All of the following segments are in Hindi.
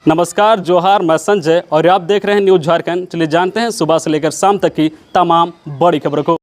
जोहार, मैं संजय और आप देख रहे हैं न्यूज झारखंड। चलिए जानते हैं सुबह से लेकर शाम तक की तमाम बड़ी खबरों को।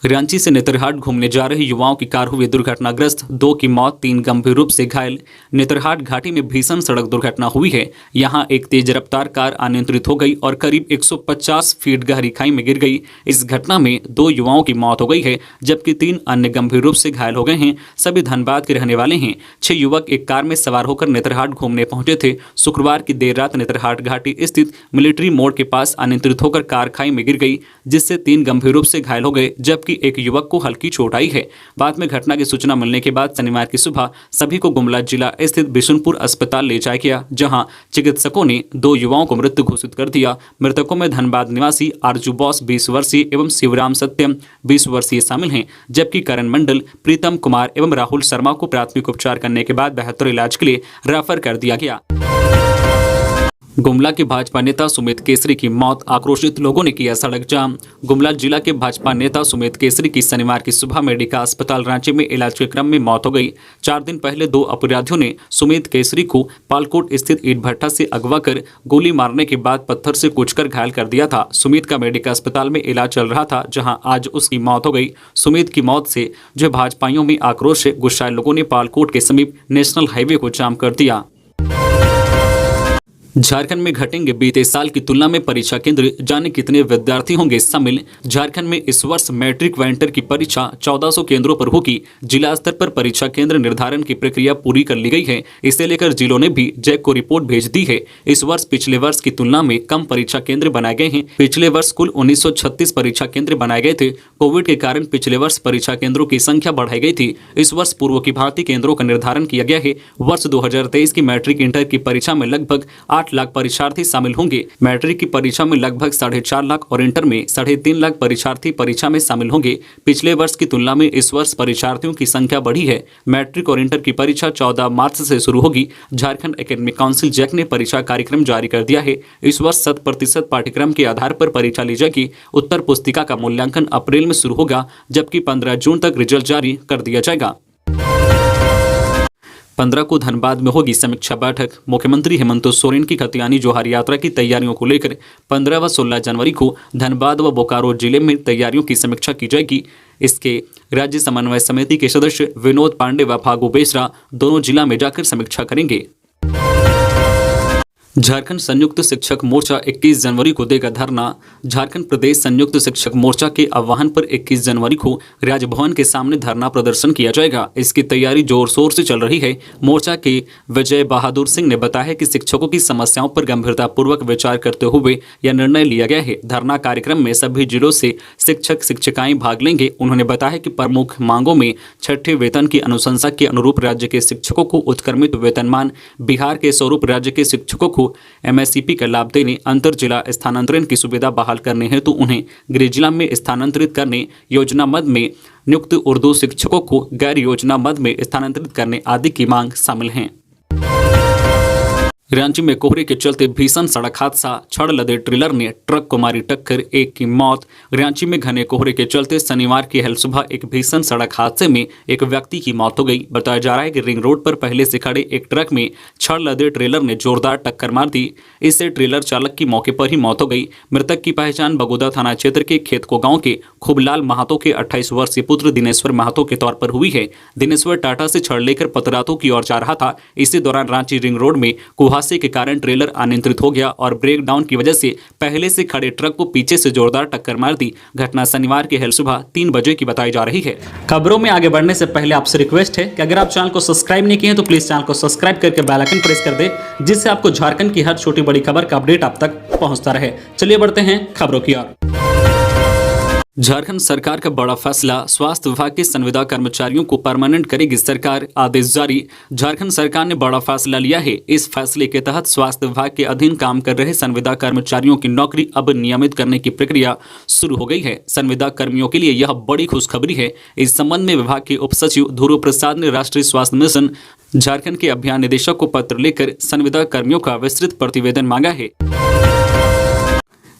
रांची से नेतरहाट घूमने जा रहे युवाओं की कार हुई दुर्घटनाग्रस्त, 2 की मौत, 3 गंभीर रूप से घायल। नेतरहाट घाटी में भीषण सड़क दुर्घटना हुई है। यहां एक तेज रफ्तार कार अनियंत्रित हो गई और करीब 150 फीट गहरी खाई में गिर गई। इस घटना में 2 युवाओं की मौत हो गई है जबकि 3 अन्य गंभीर रूप से घायल हो गए हैं। सभी धनबाद के रहने वाले हैं। 6 युवक एक कार में सवार होकर नेतरहाट घूमने पहुंचे थे। शुक्रवार की देर रात नेतरहाट घाटी स्थित मिलिट्री मोड़ के पास अनियंत्रित होकर कार खाई में गिर गई, जिससे 3 गंभीर रूप से घायल हो गए जबकि एक युवक को हल्की चोट आई है। बाद में घटना की सूचना मिलने के बाद शनिवार की सुबह सभी को गुमला जिला स्थित बिशुनपुर अस्पताल ले जाया गया, जहां चिकित्सकों ने 2 युवाओं को मृत घोषित कर दिया। मृतकों में धनबाद निवासी आरजू बॉस 20 वर्षीय एवं शिवराम सत्यम 20 वर्षीय शामिल हैं, जबकि करण मंडल, प्रीतम कुमार एवं राहुल शर्मा को प्राथमिक उपचार करने के बाद बेहतर इलाज के लिए रेफर कर दिया गया। गुमला के भाजपा नेता सुमित केसरी की मौत, आक्रोशित लोगों ने किया सड़क जाम। गुमला जिला के भाजपा नेता सुमित केसरी की शनिवार की सुबह मेडिका अस्पताल रांची में इलाज के क्रम में मौत हो गई। 4 दिन पहले 2 अपराधियों ने सुमित केसरी को पालकोट स्थित ईट भट्टा से अगवा कर गोली मारने के बाद पत्थर से कूचकर घायल कर दिया था। सुमित का मेडिका अस्पताल में इलाज चल रहा था, जहां आज उसकी मौत हो गई। सुमित की मौत से जो भाजपाइयों में आक्रोश है, गुस्साए लोगों ने पालकोट के समीप नेशनल हाईवे को जाम कर दिया। झारखंड में घटेंगे बीते साल की तुलना में परीक्षा केंद्र, जाने कितने विद्यार्थी होंगे शामिल। झारखंड में इस वर्ष मैट्रिक व इंटर की परीक्षा 1400 केंद्रों पर होगी। जिला स्तर पर परीक्षा केंद्र निर्धारण की प्रक्रिया पूरी कर ली गई है। इसे लेकर जिलों ने भी जैक को रिपोर्ट भेज दी है। इस वर्ष पिछले वर्ष की तुलना में कम परीक्षा केंद्र बनाए गए हैं। पिछले वर्ष कुल 1936 परीक्षा केंद्र बनाए गए थे। कोविड के कारण पिछले वर्ष परीक्षा केंद्रों की संख्या बढ़ाई गई थी। इस वर्ष पूर्व की भांति केंद्रों का निर्धारण किया गया है। वर्ष 2023 की मैट्रिक इंटर की परीक्षा में लगभग 8 लाख परीक्षार्थी शामिल होंगे। मैट्रिक की परीक्षा में लगभग 4.5 लाख और इंटर में 3.5 लाख परीक्षार्थी परीक्षा में शामिल होंगे। पिछले वर्ष की तुलना में इस वर्ष परीक्षार्थियों की संख्या बढ़ी है। मैट्रिक और इंटर की परीक्षा 14 मार्च से शुरू होगी। झारखंड एकेडमिक काउंसिल जैक ने परीक्षा कार्यक्रम जारी कर दिया है। इस वर्ष 100% पाठ्यक्रम के आधार पर परीक्षा ली जाएगी। उत्तर पुस्तिका का मूल्यांकन अप्रैल में शुरू होगा, जबकि 15 जून तक रिजल्ट जारी कर दिया जाएगा। 15 को धनबाद में होगी समीक्षा बैठक। मुख्यमंत्री हेमंत सोरेन की खतियानी जोहार यात्रा की तैयारियों को लेकर 15 व 16 जनवरी को धनबाद व बोकारो जिले में तैयारियों की समीक्षा की जाएगी। इसके राज्य समन्वय समिति के सदस्य विनोद पांडे व फागू बेसरा दोनों जिला में जाकर समीक्षा करेंगे। झारखंड संयुक्त शिक्षक मोर्चा 21 जनवरी को देगा धरना। झारखंड प्रदेश संयुक्त शिक्षक मोर्चा के आह्वान पर 21 जनवरी को राजभवन के सामने धरना प्रदर्शन किया जाएगा। इसकी तैयारी जोर शोर से चल रही है। मोर्चा के विजय बहादुर सिंह ने बताया कि शिक्षकों की समस्याओं पर गंभीरतापूर्वक विचार करते हुए यह निर्णय लिया गया है। धरना कार्यक्रम में सभी जिलों से शिक्षक शिक्षिकाएं भाग लेंगे। उन्होंने बताया कि प्रमुख मांगों में 6ठे वेतन की अनुशंसा के अनुरूप राज्य के शिक्षकों को उत्क्रमित वेतनमान, बिहार के स्वरूप राज्य के शिक्षकों को MSCP का लाभ देने, अंतर जिला स्थानांतरण की सुविधा बहाल करने हेतु उन्हें गृह जिला में स्थानांतरित करने, योजना मद में नियुक्त उर्दू शिक्षकों को गैर योजना मद में स्थानांतरित करने आदि की मांग शामिल हैं। रांची में कोहरे के चलते भीषण सड़क हादसा, छड़ लदे ट्रेलर ने ट्रक को मारी टक्कर, 1 की मौत। रांची में घने कोहरे के चलते शनिवार की हल सुबह एक भीषण सड़क हादसे में एक व्यक्ति की मौत हो गई। बताया जा रहा है कि रिंग रोड पर पहले से खड़े एक ट्रक में छड़ लदे ट्रेलर ने जोरदार टक्कर मार दी। इससे ट्रेलर चालक की मौके पर ही मौत हो गई। मृतक की पहचान बगोदा थाना क्षेत्र के खेतको गाँव के खूबलाल महातो के 28 वर्षीय पुत्र दिनेश्वर महातो के तौर पर हुई है। दिनेश्वर टाटा से छड़ लेकर पतरातू की ओर जा रहा था। इसी दौरान रांची रिंग रोड में कुहासे के कारण ट्रेलर अनियंत्रित हो गया और ब्रेक डाउन की वजह से पहले से खड़े ट्रक को पीछे से जोरदार टक्कर मार दी। घटना शनिवार की हल सुबह 3 बजे की बताई जा रही है। खबरों में आगे बढ़ने से पहले आपसे रिक्वेस्ट है कि अगर आप चैनल को सब्सक्राइब नहीं किए हैं तो प्लीज चैनल को सब्सक्राइब करके बेल आइकन प्रेस कर दे, जिससे आपको झारखंड की हर छोटी बड़ी खबर का अपडेट आप तक पहुंचता रहे। चलिए बढ़ते हैं खबरों की ओर। झारखंड सरकार का बड़ा फैसला, स्वास्थ्य विभाग के संविदा कर्मचारियों को परमानेंट करेगी सरकार, आदेश जारी। झारखंड सरकार ने बड़ा फैसला लिया है। इस फैसले के तहत स्वास्थ्य विभाग के अधीन काम कर रहे संविदा कर्मचारियों की नौकरी अब नियमित करने की प्रक्रिया शुरू हो गई है। संविदा कर्मियों के लिए यह बड़ी खुशखबरी है। इस संबंध में विभाग के उप सचिव ध्रुव प्रसाद ने राष्ट्रीय स्वास्थ्य मिशन झारखंड के अभियान निदेशक को पत्र लेकर संविदा कर्मियों का विस्तृत प्रतिवेदन मांगा है।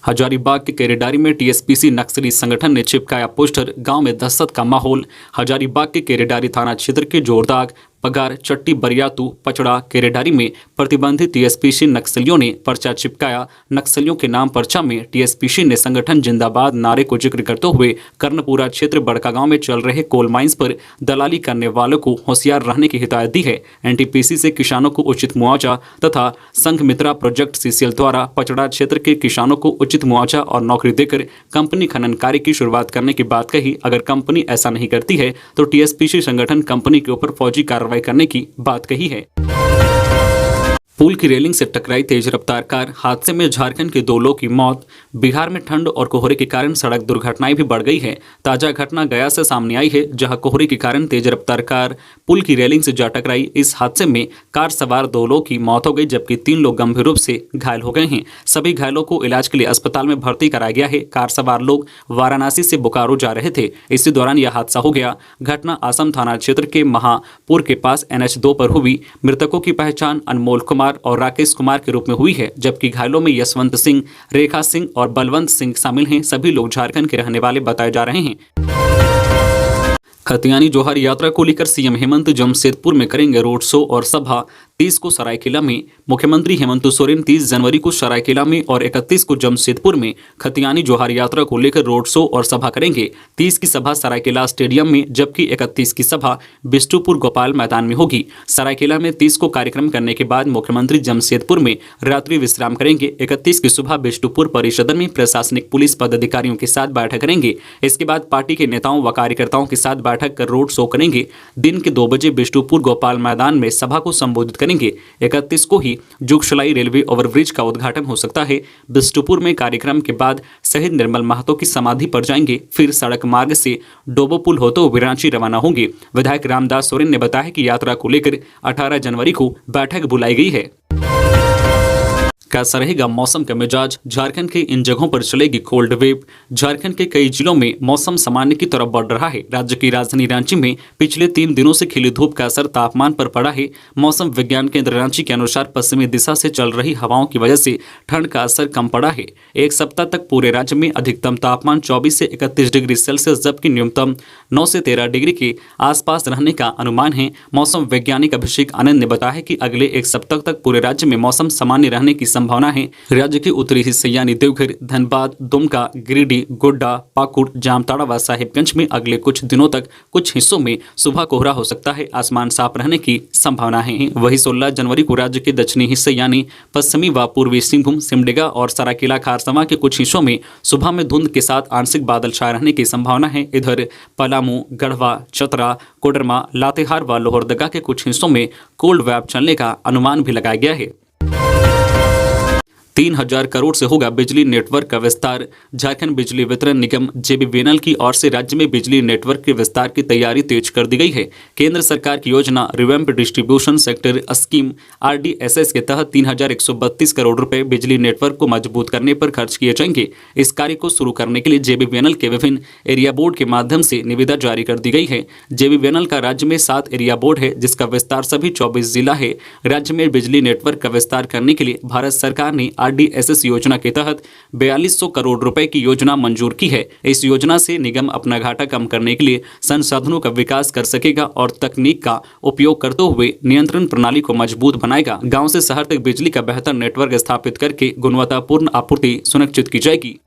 हजारीबाग के केरेडारी में टीएसपीसी नक्सली संगठन ने चिपकाया पोस्टर, गांव में दहशत का माहौल। हजारीबाग के केरेडारी थाना क्षेत्र के जोरदाग पगार, चट्टी बरियातू, पचड़ा, केरेडारी में प्रतिबंधित टीएसपीसी नक्सलियों ने पर्चा चिपकाया। नक्सलियों के नाम पर्चा में टीएसपीसी ने संगठन जिंदाबाद नारे को जिक्र करते हुए कर्णपुरा क्षेत्र बड़कागांव में चल रहे कोल माइंस पर दलाली करने वालों को होशियार रहने की हिदायत दी है। एनटीपीसी से किसानों को उचित मुआवजा तथा संघ मित्रा प्रोजेक्ट सीसीएल द्वारा पचड़ा क्षेत्र के किसानों को उचित मुआवजा और नौकरी देकर कंपनी खनन कार्य की शुरुआत करने की बात कही। अगर कंपनी ऐसा नहीं करती है तो टीएसपीसी संगठन कंपनी के ऊपर फौजी कार्रवाई करने की बात कही है। पुल की रेलिंग से टकराई तेज रफ्तार कार, हादसे में झारखंड के 2 लोगों की मौत। बिहार में ठंड और कोहरे के कारण सड़क दुर्घटनाएं भी बढ़ गई है। ताजा घटना गया से सामने आई है, जहां कोहरे के कारण तेज रफ्तार कार पुल की रेलिंग से जा टकराई। इस हादसे में कार सवार 2 लोगों की मौत हो गई, जबकि 3 लोग गंभीर रूप से घायल हो गए हैं। सभी घायलों को इलाज के लिए अस्पताल में भर्ती कराया गया है। कार सवार लोग वाराणसी से बोकारो जा रहे थे। इसी दौरान यह हादसा हो गया। घटना आसम थाना क्षेत्र के महापुर के पास NH2 पर हुई। मृतकों की पहचान अनमोल कुमार और राकेश कुमार के रूप में हुई है, जबकि घायलों में यशवंत सिंह, रेखा सिंह और बलवंत सिंह शामिल हैं। सभी लोग झारखंड के रहने वाले बताए जा रहे हैं। खतियानी जोहार यात्रा को लेकर सीएम हेमंत जमशेदपुर में करेंगे रोड शो और सभा। 30 को सरायकेला में मुख्यमंत्री हेमंत सोरेन 30 जनवरी को सरायकेला में और 31 को जमशेदपुर में खतियानी जोहार यात्रा को लेकर रोड शो और सभा करेंगे। 30 की सभा सरायकेला स्टेडियम में, जबकि 31 की सभा बिष्टुपुर गोपाल मैदान में होगी। सरायकेला में 30 को कार्यक्रम करने के बाद मुख्यमंत्री जमशेदपुर में रात्रि विश्राम करेंगे। 31 की सुबह बिष्टुपुर परिसदन में प्रशासनिक पुलिस पदाधिकारियों के साथ बैठक करेंगे। इसके बाद पार्टी के नेताओं व कार्यकर्ताओं के साथ बैठक कर रोड शो करेंगे। दिन के 2 बजे बिष्टुपुर गोपाल मैदान में सभा को संबोधित करेंगे। 31 को ही जुगसलाई रेलवे ओवरब्रिज का उद्घाटन हो सकता है। बिष्टुपुर में कार्यक्रम के बाद शहीद निर्मल महतो की समाधि पर जाएंगे, फिर सड़क मार्ग से डोबो पुल होते हुए रांची रवाना होंगे। विधायक रामदास सोरेन ने बताया कि यात्रा को लेकर 18 जनवरी को बैठक बुलाई गई है। कैसा रहेगा मौसम का मिजाज? झारखंड के इन जगहों पर चलेगी कोल्ड वेव। झारखंड के कई जिलों में मौसम सामान्य की तरफ बढ़ रहा है। राज्य की राजधानी रांची में पिछले 3 दिनों से खिली धूप का असर तापमान पर पड़ा है। मौसम विज्ञान केंद्र रांची के अनुसार पश्चिमी दिशा से चल रही हवाओं की वजह से ठंड का असर कम पड़ा है। एक सप्ताह तक पूरे राज्य में अधिकतम तापमान 24 से 31 डिग्री सेल्सियस, जबकि न्यूनतम 9 से 13 डिग्री के आसपास रहने का अनुमान है। मौसम वैज्ञानिक अभिषेक आनंद ने बताया कि अगले एक सप्ताह तक पूरे राज्य में मौसम सामान्य रहने की संभावना है। राज्य के उत्तरी हिस्से यानी देवघर, धनबाद, दुमका, गिरिडीह, गोड्डा, पाकुड़, जामताड़ा व साहिबगंज में अगले कुछ दिनों तक कुछ हिस्सों में सुबह कोहरा हो सकता है। आसमान साफ रहने की संभावना है। वही 16 जनवरी को राज्य के दक्षिणी हिस्से यानी पश्चिमी व पूर्वी सिंहभूम, सिमडेगा और सरायकेला खारसमा के कुछ हिस्सों में सुबह में धुंध के साथ आंशिक बादल छाए रहने की संभावना है। इधर पलामू, गढ़वा, चतरा, कोडरमा, लातेहार व लोहरदगा के कुछ हिस्सों में कोल्ड वेव चलने का अनुमान भी लगाया गया है। 3000 करोड़ से होगा बिजली नेटवर्क का विस्तार। झारखंड बिजली वितरण निगम JBVNL की ओर से राज्य में बिजली नेटवर्क के विस्तार की तैयारी तेज कर दी गई है। केंद्र सरकार की योजना revamp distribution sector scheme RDSS के तहत 3132 करोड़ रुपए बिजली नेटवर्क को मजबूत करने पर खर्च किए जाएंगे। इस कार्य को शुरू करने के लिए JBVNL के विभिन्न एरिया बोर्ड के माध्यम से निविदा जारी कर दी गई है। JBVNL का राज्य में 7 एरिया बोर्ड है, जिसका विस्तार सभी 24 जिला है। राज्य में बिजली नेटवर्क का विस्तार करने के लिए भारत सरकार ने RDSS योजना के तहत 4200 करोड़ रुपए की योजना मंजूर की है। इस योजना से निगम अपना घाटा कम करने के लिए संसाधनों का विकास कर सकेगा और तकनीक का उपयोग करते हुए नियंत्रण प्रणाली को मजबूत बनाएगा। गांव से शहर तक बिजली का बेहतर नेटवर्क स्थापित करके गुणवत्तापूर्ण आपूर्ति सुनिश्चित की जाएगी।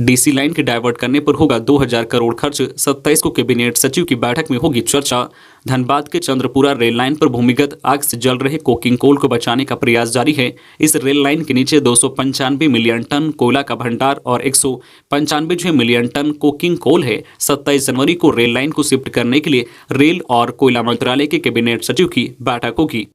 DC लाइन के डाइवर्ट करने पर होगा 2000 करोड़ खर्च। 27 को कैबिनेट सचिव की बैठक में होगी चर्चा। धनबाद के चंद्रपुरा रेल लाइन पर भूमिगत आग से जल रहे कोकिंग कोल को बचाने का प्रयास जारी है। इस रेल लाइन के नीचे 295 मिलियन टन कोयला का भंडार और 195 मिलियन टन कोकिंग कोल है। 27 जनवरी को रेल लाइन को शिफ्ट करने के लिए रेल और कोयला मंत्रालय के कैबिनेट सचिव की बैठक होगी।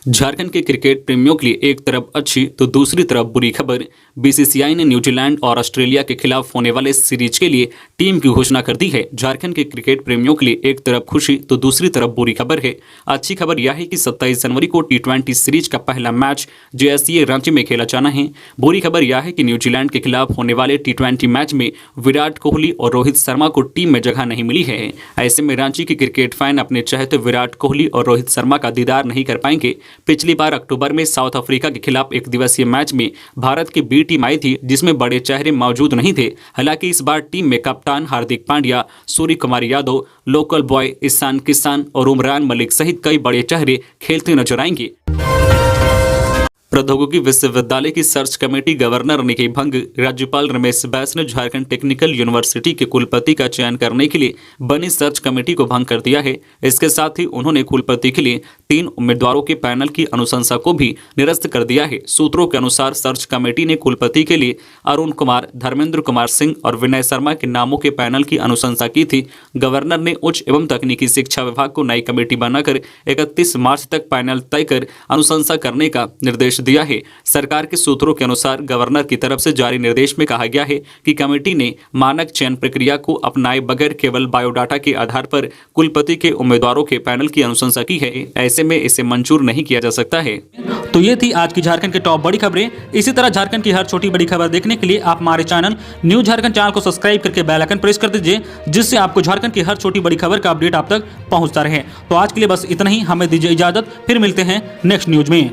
झारखंड के क्रिकेट प्रेमियों के लिए एक तरफ अच्छी तो दूसरी तरफ बुरी खबर। BCCI ने न्यूजीलैंड और ऑस्ट्रेलिया के खिलाफ होने वाले सीरीज के लिए टीम की घोषणा कर दी है। झारखंड के क्रिकेट प्रेमियों के लिए एक तरफ खुशी तो दूसरी तरफ बुरी खबर है। अच्छी खबर यह है कि 27 जनवरी को T20 सीरीज का पहला मैच JSCA रांची में खेला जाना है। बुरी खबर यह है कि न्यूजीलैंड के खिलाफ होने वाले T20 मैच में विराट कोहली और रोहित शर्मा को टीम में जगह नहीं मिली है। ऐसे में रांची के क्रिकेट फैन अपने चाहते विराट कोहली और रोहित शर्मा का दीदार नहीं कर पाएंगे। पिछली बार अक्टूबर में साउथ अफ्रीका के खिलाफ एक दिवसीय मैच में भारत की बी टीम आई थी, जिसमें बड़े चेहरे मौजूद नहीं थे। हालांकि इस बार टीम में कप्तान हार्दिक पांड्या, सूर्य कुमार यादव, लोकल बॉय ईशान किसान और उमरान मलिक सहित कई बड़े चेहरे खेलते नजर आएंगे। प्रौद्योगिकी विश्वविद्यालय की सर्च कमेटी गवर्नर ने की भंग। राज्यपाल रमेश बैस ने झारखंड टेक्निकल यूनिवर्सिटी के कुलपति का चयन करने के लिए बनी सर्च कमेटी को भंग कर दिया है। इसके साथ ही उन्होंने कुलपति के लिए 3 उम्मीदवारों के पैनल की अनुशंसा को भी निरस्त कर दिया है। सूत्रों के अनुसार सर्च कमेटी ने कुलपति के लिए अरुण कुमार, धर्मेंद्र कुमार सिंह और विनय शर्मा के नामों के पैनल की अनुशंसा की थी। गवर्नर ने उच्च एवं तकनीकी शिक्षा विभाग को नई कमेटी बनाकर 31 मार्च तक पैनल तय कर अनुशंसा करने का निर्देश दिया है। सरकार के सूत्रों के अनुसार गवर्नर की तरफ से जारी निर्देश में कहा गया है कि कमेटी ने मानक चयन प्रक्रिया को अपनाए बगैर केवल बायोडाटा के आधार पर कुलपति के उम्मीदवारों के पैनल की अनुशंसा की है। ऐसे में इसे मंजूर नहीं किया जा सकता है। तो ये थी आज की झारखंड की टॉप बड़ी खबरें। इसी तरह झारखंड की हर छोटी बड़ी खबर देखने के लिए आप हमारे चैनल न्यूज झारखंड चैनल को सब्सक्राइब करके बेल आइकन प्रेस कर दीजिए, जिससे आपको झारखंड की हर छोटी बड़ी खबर का अपडेट आप तक पहुंचता रहे। तो आज के लिए बस इतना ही, हमें दीजिए इजाजत, फिर मिलते हैं नेक्स्ट न्यूज में।